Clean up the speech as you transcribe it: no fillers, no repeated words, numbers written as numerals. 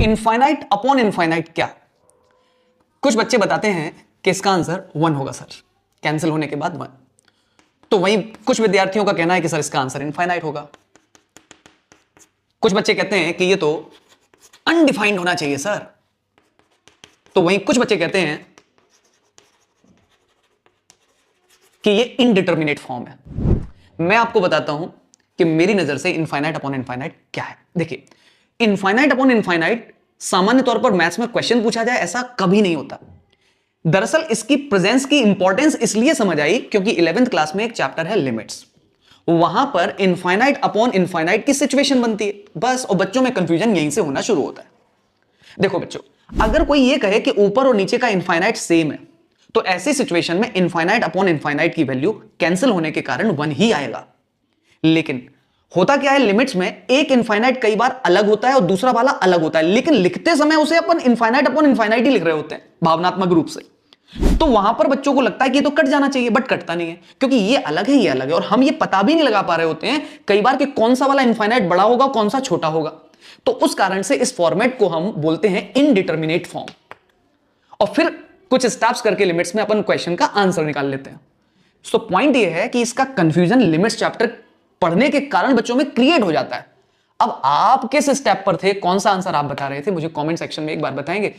Infinite upon infinite क्या? कुछ बच्चे बताते हैं कि इसका आंसर 1 होगा सर, कैंसिल होने के बाद 1। तो वहीं कुछ विद्यार्थियों का कहना है कि सर इसका आंसर इनफाइनाइट होगा। कुछ बच्चे कहते हैं कि ये तो अनडिफाइंड होना चाहिए सर। तो वहीं कुछ बच्चे कहते हैं कि ये इनडिटर्मिनेट फॉर्म है। मैं आपको बताता हूं कि मेरी नजर से इनफाइनाइट अपॉन इनफाइनाइट क्या है। देखिए, इनफाइनाइट अपॉन इनफाइनाइट सामान्य तौर पर मैथ्स में क्वेश्चन पूछा जाए ऐसा कभी नहीं होता। दरअसल इसकी प्रेजेंस की इंपॉर्टेंस इसलिए समझ आई क्योंकि 11th क्लास में एक चैप्टर है लिमिट्स, वहां पर इनफाइनाइट अपॉन इनफाइनाइट की सिचुएशन बनती है बस, और बच्चों में कंफ्यूजन यहीं से होना शुरू होता है। देखो बच्चों, अगर कोई ये कहे कि ऊपर और नीचे का इनफाइनाइट सेम है तो ऐसी सिचुएशन में इनफाइनाइट अपॉन इनफाइनाइट की वैल्यू कैंसिल होने के कारण 1 ही आएगा। लेकिन होता क्या है, लिमिट्स में एक इनफाइनाइट कई बार अलग होता है और दूसरा वाला अलग होता है, लेकिन लिखते समय उसे अपन इनफाइनाइट अपॉन इनफाइनाइट ही लिख रहे होते हैं भावनात्मक रूप से। तो वहां पर बच्चों को लगता है कि ये तो कट जाना चाहिए, बट कटता नहीं है क्योंकि ये अलग है, ये अलग है, और हम ये पता भी नहीं लगा पा रहे होते हैं कई बार कि कौन सा वाला इनफाइनाइट बड़ा होगा कौन सा छोटा होगा। तो उस कारण से इस फॉर्मेट को हम बोलते हैं इनडिटर्मिनेट फॉर्म। और फिर कुछ स्टेप्स करके लिमिट्स में अपन क्वेश्चन का आंसर निकाल लेते हैं। सो पॉइंट ये है कि इसका कंफ्यूजन लिमिट्स चैप्टर पढ़ने के कारण बच्चों में क्रिएट हो जाता है। अब आप किस स्टेप पर थे, कौन सा आंसर आप बता रहे थे, मुझे कमेंट सेक्शन में एक बार बताएंगे।